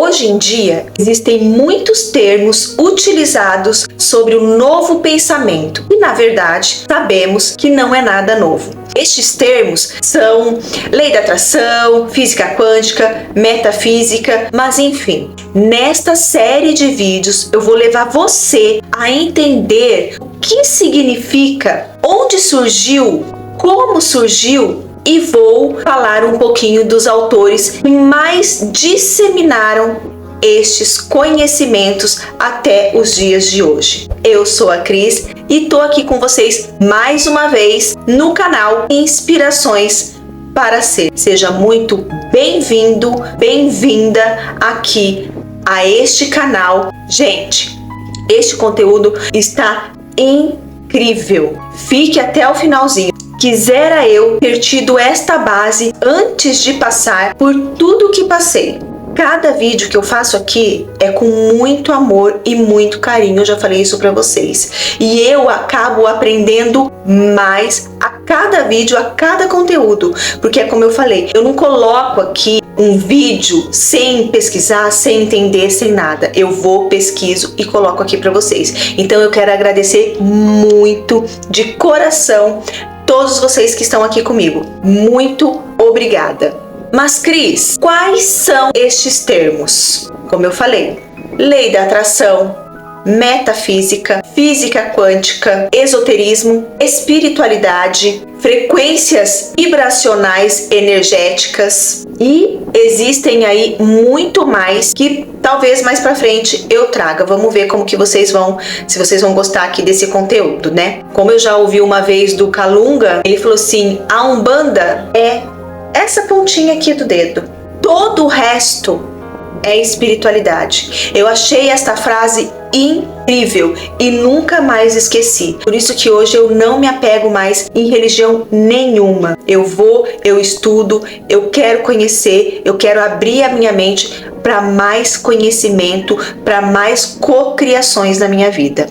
Hoje em dia, existem muitos termos utilizados sobre o novo pensamento e, na verdade, sabemos que não é nada novo. Estes termos são lei da atração, física quântica, metafísica, mas enfim, nesta série de vídeos eu vou levar você a entender o que significa, onde surgiu, como surgiu, e vou falar um pouquinho dos autores que mais disseminaram estes conhecimentos até os dias de hoje. Eu sou a Cris e tô aqui com vocês mais uma vez no canal Inspirações para Ser. Seja muito bem-vindo, bem-vinda aqui a este canal. Gente, este conteúdo está incrível. Fique até o finalzinho. Quisera eu ter tido esta base antes de passar por tudo que passei. Cada vídeo que eu faço aqui é com muito amor e muito carinho, eu já falei isso pra vocês. E eu acabo aprendendo mais a cada vídeo, a cada conteúdo. Porque é como eu falei, eu não coloco aqui um vídeo sem pesquisar, sem entender, sem nada. Eu vou, pesquiso e coloco aqui pra vocês. Então eu quero agradecer muito, de coração, todos vocês que estão aqui comigo. Muito obrigada. Mas Cris, quais são estes termos? Como eu falei, lei da atração, metafísica, física quântica, esoterismo, espiritualidade, frequências vibracionais energéticas e existem aí muito mais que talvez mais pra frente eu traga. Vamos ver como que vocês vão, se vocês vão gostar aqui desse conteúdo, né? Como eu já ouvi uma vez do Kalunga, ele falou assim: a Umbanda é essa pontinha aqui do dedo. Todo o resto é espiritualidade. Eu achei esta frase incrível e nunca mais esqueci. Por isso que hoje eu não me apego mais em religião nenhuma. Eu vou, eu estudo, eu quero conhecer, eu quero abrir a minha mente para mais conhecimento, para mais cocriações na minha vida.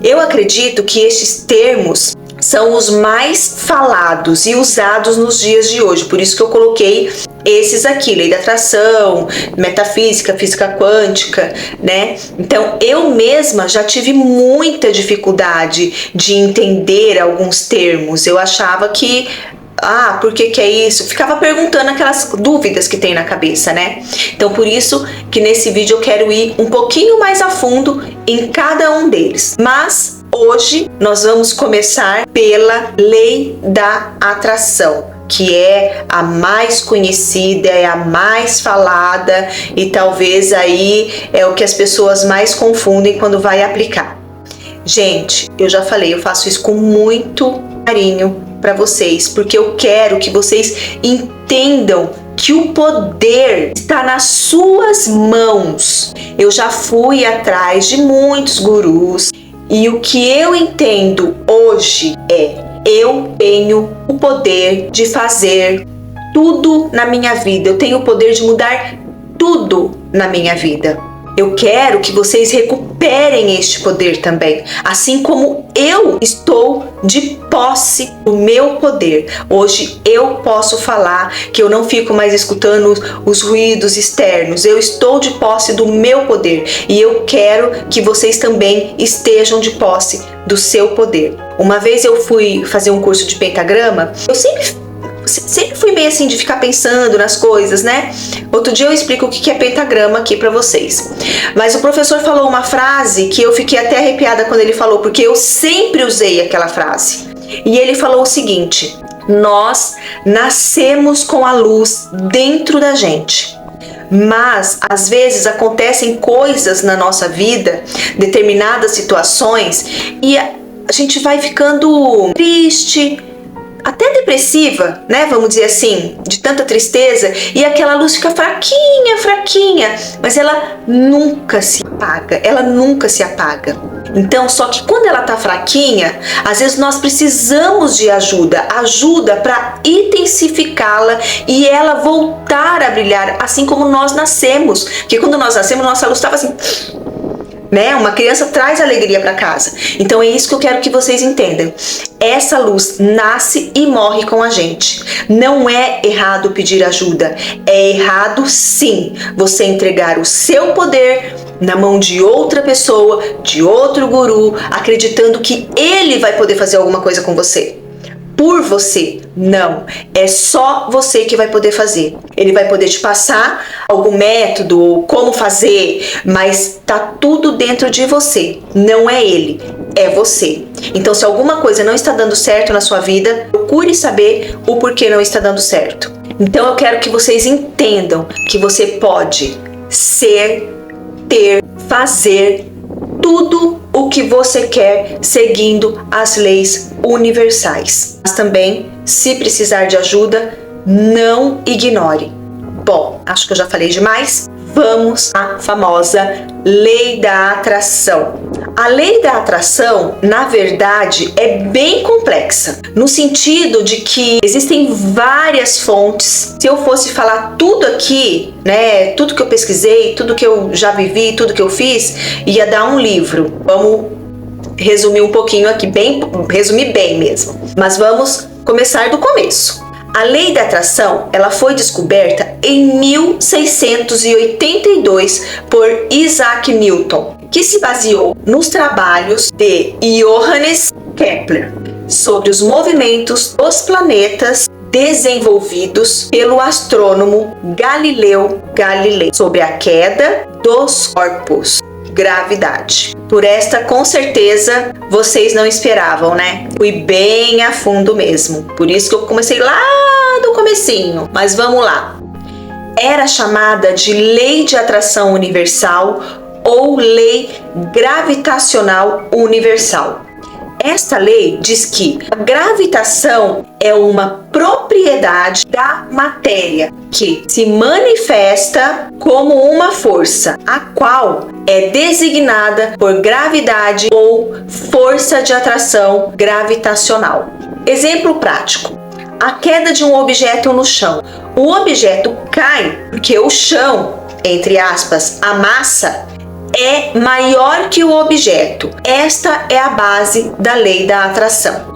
Eu acredito que estes termos são os mais falados e usados nos dias de hoje. Por isso que eu coloquei esses aqui, lei da atração, metafísica, física quântica, né? Então, eu mesma já tive muita dificuldade de entender alguns termos. Eu achava que, por que é isso? Ficava perguntando aquelas dúvidas que tem na cabeça, né? Então, por isso que nesse vídeo eu quero ir um pouquinho mais a fundo em cada um deles. Mas hoje nós vamos começar pela lei da atração, que é a mais conhecida, é a mais falada e talvez aí é o que as pessoas mais confundem quando vai aplicar. Gente, eu já falei, eu faço isso com muito carinho para vocês, porque eu quero que vocês entendam que o poder está nas suas mãos. Eu já fui atrás de muitos gurus e o que eu entendo hoje é: eu tenho o poder de fazer tudo na minha vida. Eu tenho o poder de mudar tudo na minha vida. Eu quero que vocês recuperem este poder também, assim como eu estou de posse do meu poder. Hoje eu posso falar que eu não fico mais escutando os ruídos externos. Eu estou de posse do meu poder e eu quero que vocês também estejam de posse do seu poder. Uma vez eu fui fazer um curso de pentagrama, eu sempre fui meio assim de ficar pensando nas coisas, né? Outro dia eu explico o que é pentagrama aqui pra vocês. Mas o professor falou uma frase que eu fiquei até arrepiada quando ele falou, porque eu sempre usei aquela frase. E ele falou o seguinte: nós nascemos com a luz dentro da gente. Mas às vezes acontecem coisas na nossa vida, determinadas situações, e a gente vai ficando triste, até depressiva, né? Vamos dizer assim, de tanta tristeza, e aquela luz fica fraquinha, mas ela nunca se apaga, Então, só que quando ela tá fraquinha, às vezes nós precisamos de ajuda para intensificá-la e ela voltar a brilhar, assim como nós nascemos. Porque quando nós nascemos, nossa luz estava assim, né? Uma criança traz alegria para casa. Então é isso que eu quero que vocês entendam. Essa luz nasce e morre com a gente. Não é errado pedir ajuda. É errado, sim, você entregar o seu poder na mão de outra pessoa, de outro guru, acreditando que ele vai poder fazer alguma coisa com você. Por você, não. É só você que vai poder fazer. Ele vai poder te passar algum método, como fazer, mas tá tudo dentro de você. Não é ele, é você. Então, se alguma coisa não está dando certo na sua vida, procure saber o porquê não está dando certo. Então, eu quero que vocês entendam que você pode ser, ter, fazer tudo o que você quer seguindo as leis universais. Mas também, se precisar de ajuda, não ignore. Bom, acho que eu já falei demais. Vamos à famosa lei da atração. A lei da atração, na verdade, é bem complexa, no sentido de que existem várias fontes. Se eu fosse falar tudo aqui, né, tudo que eu pesquisei, tudo que eu já vivi, tudo que eu fiz, ia dar um livro. Vamos resumir um pouquinho aqui, resumir bem mesmo. Mas vamos começar do começo. A lei da atração, ela foi descoberta em 1682 por Isaac Newton, que se baseou nos trabalhos de Johannes Kepler sobre os movimentos dos planetas desenvolvidos pelo astrônomo Galileu Galilei sobre a queda dos corpos, gravidade. Por esta, com certeza, vocês não esperavam, né? Fui bem a fundo mesmo. Por isso que eu comecei lá do comecinho. Mas vamos lá. Era chamada de Lei de Atração Universal ou Lei Gravitacional Universal. Esta lei diz que a gravitação é uma propriedade da matéria que se manifesta como uma força, a qual é designada por gravidade ou força de atração gravitacional. Exemplo prático: a queda de um objeto no chão. O objeto cai porque o chão, entre aspas, a massa, é maior que o objeto. Esta é a base da lei da atração.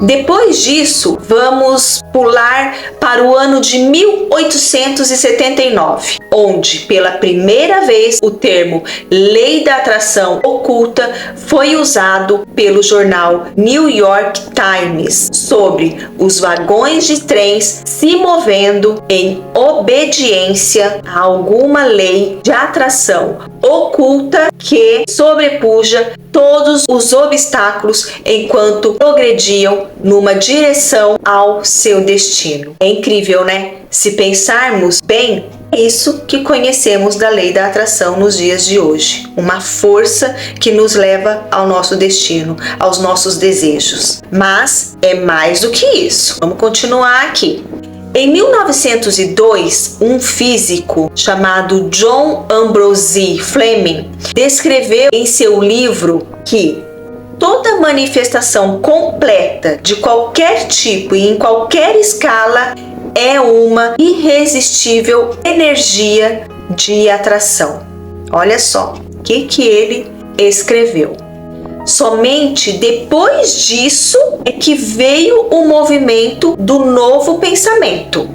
Depois disso, vamos pular para o ano de 1879, onde pela primeira vez o termo Lei da Atração Oculta foi usado pelo jornal New York Times sobre os vagões de trens se movendo em obediência a alguma lei de atração oculta que sobrepuja todos os obstáculos enquanto progrediam numa direção ao seu destino. É incrível, né? Se pensarmos bem, é isso que conhecemos da lei da atração nos dias de hoje. Uma força que nos leva ao nosso destino, aos nossos desejos. Mas é mais do que isso. Vamos continuar aqui. Em 1902, um físico chamado John Ambrose Fleming descreveu em seu livro que toda manifestação completa de qualquer tipo e em qualquer escala é uma irresistível energia de atração. Olha só o que ele escreveu. Somente depois disso é que veio o movimento do novo pensamento.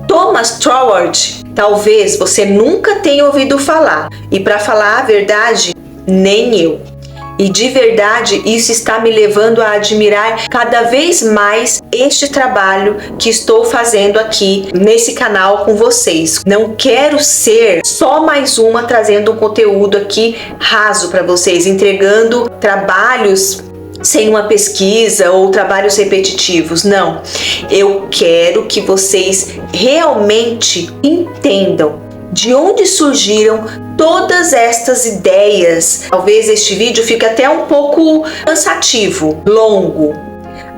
Thomas Troward, talvez você nunca tenha ouvido falar, e para falar a verdade, nem eu. E de verdade, isso está me levando a admirar cada vez mais este trabalho que estou fazendo aqui nesse canal com vocês. Não quero ser só mais uma trazendo um conteúdo aqui raso para vocês, entregando trabalhos sem uma pesquisa ou trabalhos repetitivos. Não, eu quero que vocês realmente entendam de onde surgiram todas estas ideias. Talvez este vídeo fique até um pouco cansativo, longo.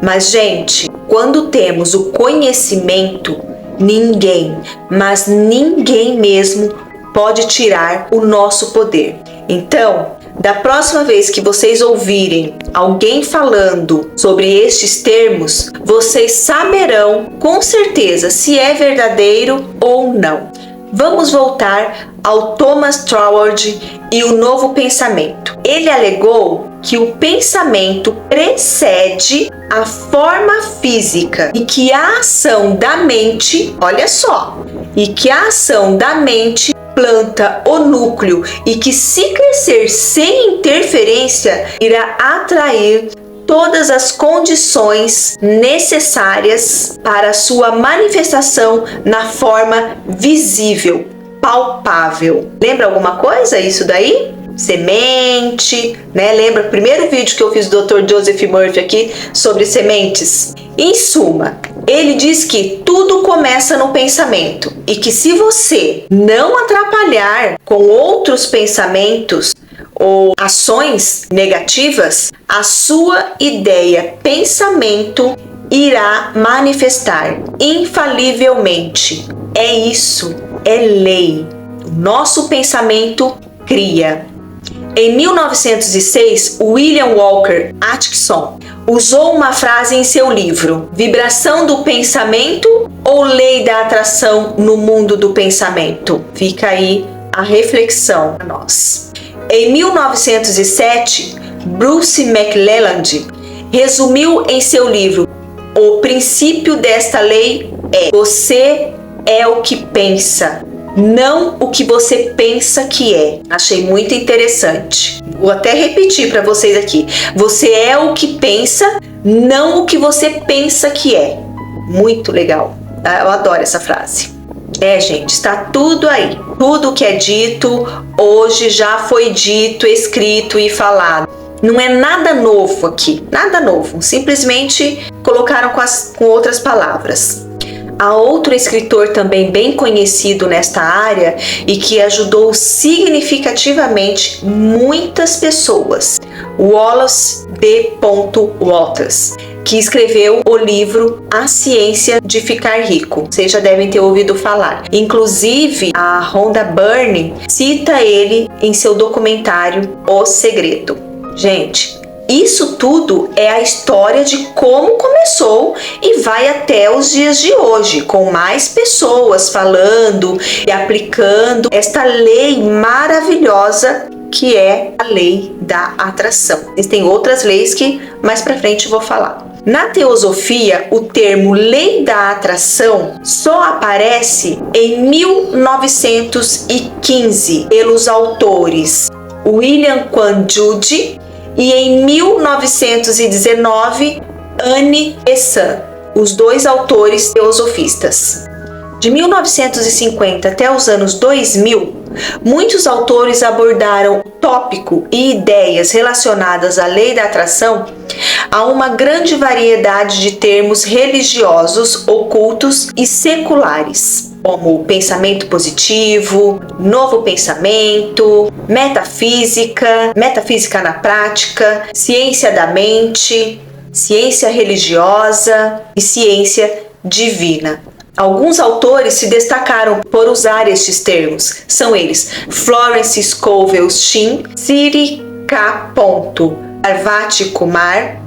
Mas, gente, quando temos o conhecimento, ninguém, mas ninguém mesmo, pode tirar o nosso poder. Então, da próxima vez que vocês ouvirem alguém falando sobre estes termos, vocês saberão com certeza se é verdadeiro ou não. Vamos voltar ao Thomas Troward e o novo pensamento. Ele alegou que o pensamento precede a forma física e que a ação da mente, olha só, e que a ação da mente planta o núcleo e que, se crescer sem interferência, irá atrair todas as condições necessárias para sua manifestação na forma visível, palpável. Lembra alguma coisa isso daí? Semente, né? Lembra o primeiro vídeo que eu fiz do Dr. Joseph Murphy aqui sobre sementes? Em suma, ele diz que tudo começa no pensamento e que, se você não atrapalhar com outros pensamentos ou ações negativas, a sua ideia, pensamento irá manifestar infalivelmente. É isso, é lei. O nosso pensamento cria. Em 1906, William Walker Atkinson usou uma frase em seu livro: Vibração do pensamento ou lei da atração no mundo do pensamento? Fica aí a reflexão para nós. Em 1907, Bruce McClelland resumiu em seu livro: O princípio desta lei é: você é o que pensa, não o que você pensa que é. Achei muito interessante. Vou até repetir para vocês aqui. Você é o que pensa, não o que você pensa que é. Muito legal. Eu adoro essa frase. Gente, está tudo aí. Tudo que é dito hoje já foi dito, escrito e falado. Não é nada novo aqui, nada novo. Simplesmente colocaram com outras palavras. Há outro escritor também bem conhecido nesta área e que ajudou significativamente muitas pessoas, Wallace D. Wattles, que escreveu o livro A Ciência de Ficar Rico. Vocês já devem ter ouvido falar. Inclusive, a Rhonda Byrne cita ele em seu documentário O Segredo. Gente, isso tudo é a história de como começou e vai até os dias de hoje, com mais pessoas falando e aplicando esta lei maravilhosa que é a lei da atração. Existem outras leis que mais pra frente eu vou falar. Na teosofia, o termo lei da atração só aparece em 1915 pelos autores William Quan Jude e em 1919, Anne Besant, os dois autores teosofistas. De 1950 até os anos 2000, muitos autores abordaram o tópico e ideias relacionadas à lei da atração a uma grande variedade de termos religiosos, ocultos e seculares, como pensamento positivo, novo pensamento, metafísica, metafísica na prática, ciência da mente, ciência religiosa e ciência divina. Alguns autores se destacaram por usar estes termos. São eles Florence Scovel Shinn, Siri K. Parvati Kumar,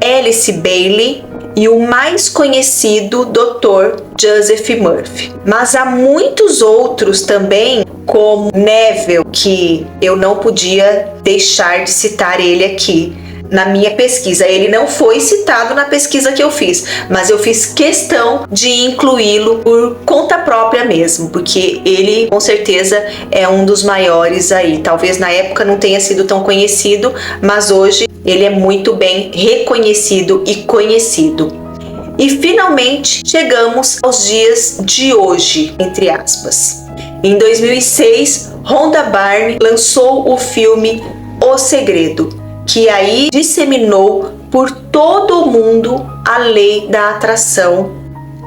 Alice Bailey e o mais conhecido Dr. Joseph Murphy. Mas há muitos outros também, como Neville, que eu não podia deixar de citar ele aqui na minha pesquisa. Ele não foi citado na pesquisa que eu fiz, mas eu fiz questão de incluí-lo por conta própria mesmo, porque ele com certeza é um dos maiores aí. Talvez na época não tenha sido tão conhecido, mas hoje ele é muito bem reconhecido e conhecido. E finalmente chegamos aos dias de hoje, entre aspas. Em 2006, Rhonda Byrne lançou o filme O Segredo, que aí disseminou por todo o mundo a lei da atração,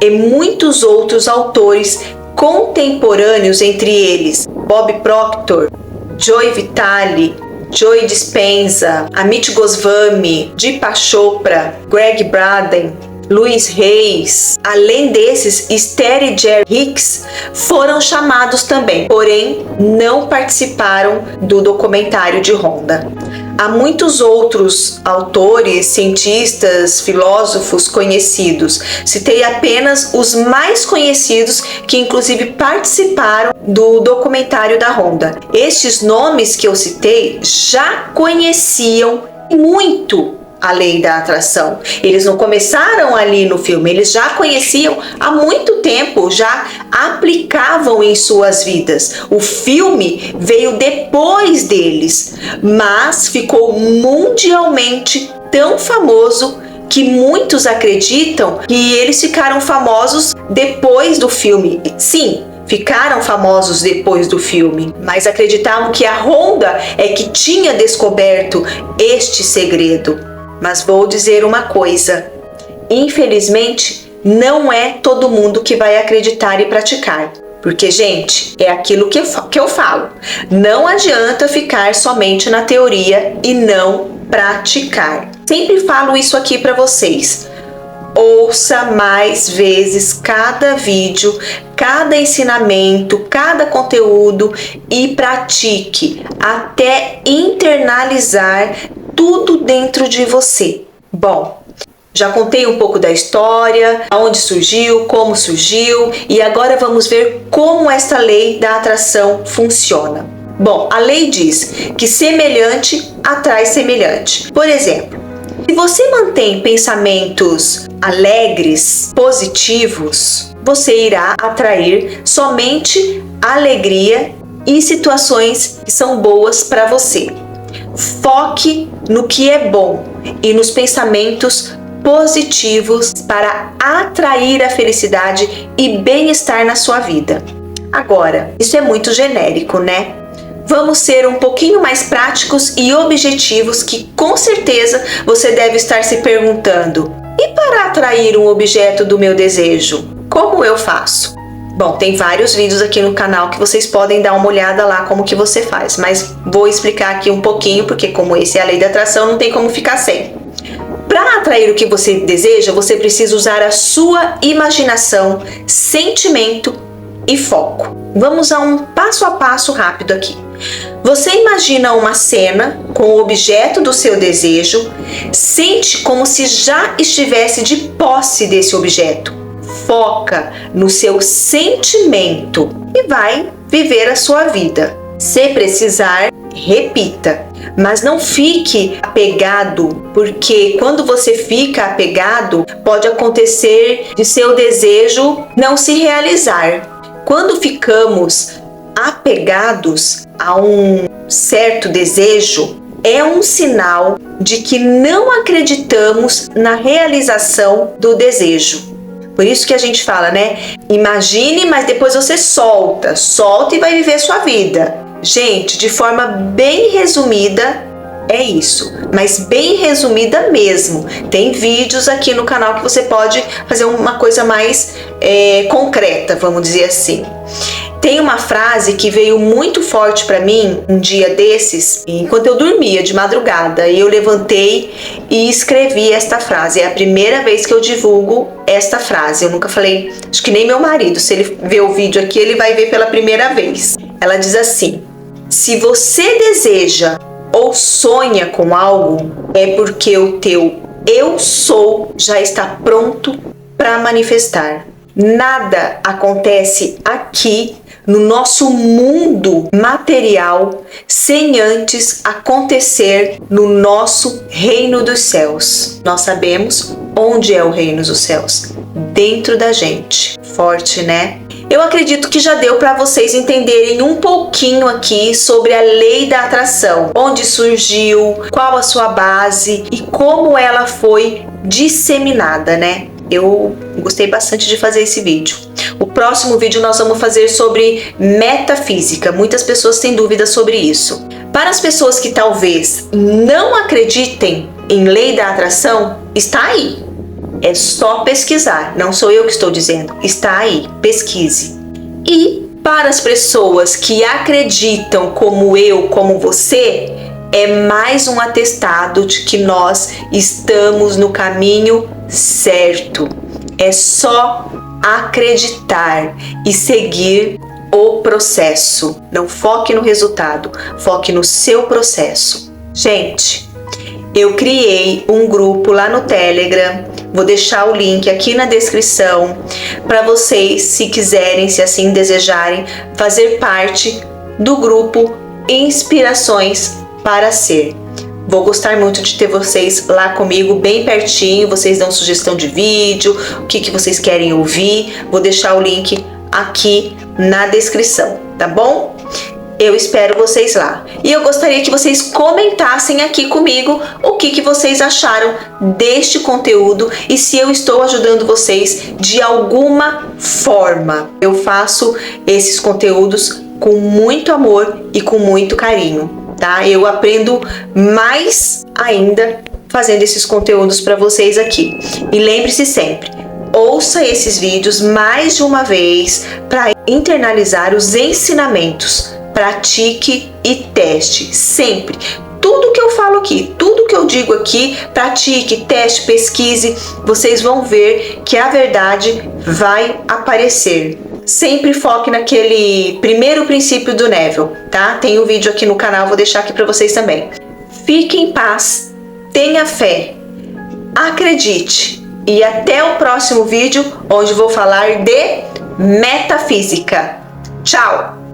e muitos outros autores contemporâneos, entre eles Bob Proctor, Joy Vitale, Joe Dispenza, Amit Goswami, Deepak Chopra, Greg Braden, Luiz Reis. Além desses, Esther e Jerry Hicks foram chamados também, porém não participaram do documentário de Rhonda. há muitos outros autores, cientistas, filósofos conhecidos. Citei apenas os mais conhecidos que inclusive participaram do documentário da Honda. Estes nomes que eu citei já conheciam muito a lei da atração. Eles não começaram ali no filme, eles já conheciam há muito tempo, já aplicavam em suas vidas. O filme veio depois deles, mas ficou mundialmente tão famoso que muitos acreditam que eles ficaram famosos depois do filme. Sim, ficaram famosos depois do filme, mas acreditavam que a Honda é que tinha descoberto este segredo. Mas vou dizer uma coisa, infelizmente não é todo mundo que vai acreditar e praticar. Porque, gente, é aquilo que eu falo, não adianta ficar somente na teoria e não praticar. Sempre falo isso aqui para vocês. Ouça mais vezes cada vídeo, cada ensinamento, cada conteúdo e pratique até internalizar tudo dentro de você. Bom, já contei um pouco da história, aonde surgiu, como surgiu e agora vamos ver como esta lei da atração funciona. Bom, a lei diz que semelhante atrai semelhante. Por exemplo, se você mantém pensamentos alegres, positivos, você irá atrair somente alegria e situações que são boas para você. Foque no que é bom e nos pensamentos positivos para atrair a felicidade e bem-estar na sua vida. Agora, isso é muito genérico, né? Vamos ser um pouquinho mais práticos e objetivos que com certeza você deve estar se perguntando: e para atrair um objeto do meu desejo, como eu faço? Bom, tem vários vídeos aqui no canal que vocês podem dar uma olhada lá como que você faz, mas vou explicar aqui um pouquinho, porque como esse é a lei da atração, não tem como ficar sem. Para atrair o que você deseja, você precisa usar a sua imaginação, sentimento e foco. Vamos a um passo a passo rápido aqui. Você imagina uma cena com o objeto do seu desejo, sente como se já estivesse de posse desse objeto. Foca no seu sentimento e vai viver a sua vida. Se precisar, repita, mas não fique apegado, porque quando você fica apegado, pode acontecer de seu desejo não se realizar. Quando ficamos apegados a um certo desejo, é um sinal de que não acreditamos na realização do desejo. Por isso que a gente fala, né? Imagine, mas depois você solta e vai viver sua vida. Gente, de forma bem resumida, é isso, mas bem resumida mesmo. Tem vídeos aqui no canal que você pode fazer uma coisa mais concreta, vamos dizer assim. Tem uma frase que veio muito forte para mim um dia desses, enquanto eu dormia de madrugada, e eu levantei e escrevi esta frase. É a primeira vez que eu divulgo esta frase. Eu nunca falei, acho que nem meu marido, se ele ver o vídeo aqui, ele vai ver pela primeira vez. Ela diz assim: se você deseja ou sonha com algo, é porque o teu eu sou já está pronto para manifestar. Nada acontece aqui no nosso mundo material sem antes acontecer no nosso reino dos céus. Nós sabemos onde é o reino dos céus, dentro da gente. Forte, né? Eu acredito que já deu para vocês entenderem um pouquinho aqui sobre a lei da atração, onde surgiu, qual a sua base e como ela foi disseminada, né? Eu gostei bastante de fazer esse vídeo. O próximo vídeo nós vamos fazer sobre metafísica. Muitas pessoas têm dúvidas sobre isso. Para as pessoas que talvez não acreditem em lei da atração, está aí. É só pesquisar. Não sou eu que estou dizendo. Está aí. Pesquise. E para as pessoas que acreditam como eu, como você, é mais um atestado de que nós estamos no caminho certo. É só acreditar e seguir o processo. Não foque no resultado, foque no seu processo. Gente, eu criei um grupo lá no Telegram, vou deixar o link aqui na descrição para vocês, se quiserem, se assim desejarem, fazer parte do grupo Inspirações para Ser. Vou gostar muito de ter vocês lá comigo, bem pertinho. Vocês dão sugestão de vídeo, o que vocês querem ouvir. Vou deixar o link aqui na descrição, tá bom? Eu espero vocês lá. E eu gostaria que vocês comentassem aqui comigo o que vocês acharam deste conteúdo e se eu estou ajudando vocês de alguma forma. Eu faço esses conteúdos com muito amor e com muito carinho, tá? Eu aprendo mais ainda fazendo esses conteúdos para vocês aqui. E lembre-se sempre, ouça esses vídeos mais de uma vez para internalizar os ensinamentos. Pratique e teste sempre. Tudo que eu falo aqui, tudo que eu digo aqui, pratique, teste, pesquise, vocês vão ver que a verdade vai aparecer. Sempre foque naquele primeiro princípio do Neville, tá? Tem um vídeo aqui no canal, vou deixar aqui para vocês também. Fique em paz, tenha fé, acredite e até o próximo vídeo, onde vou falar de metafísica. Tchau!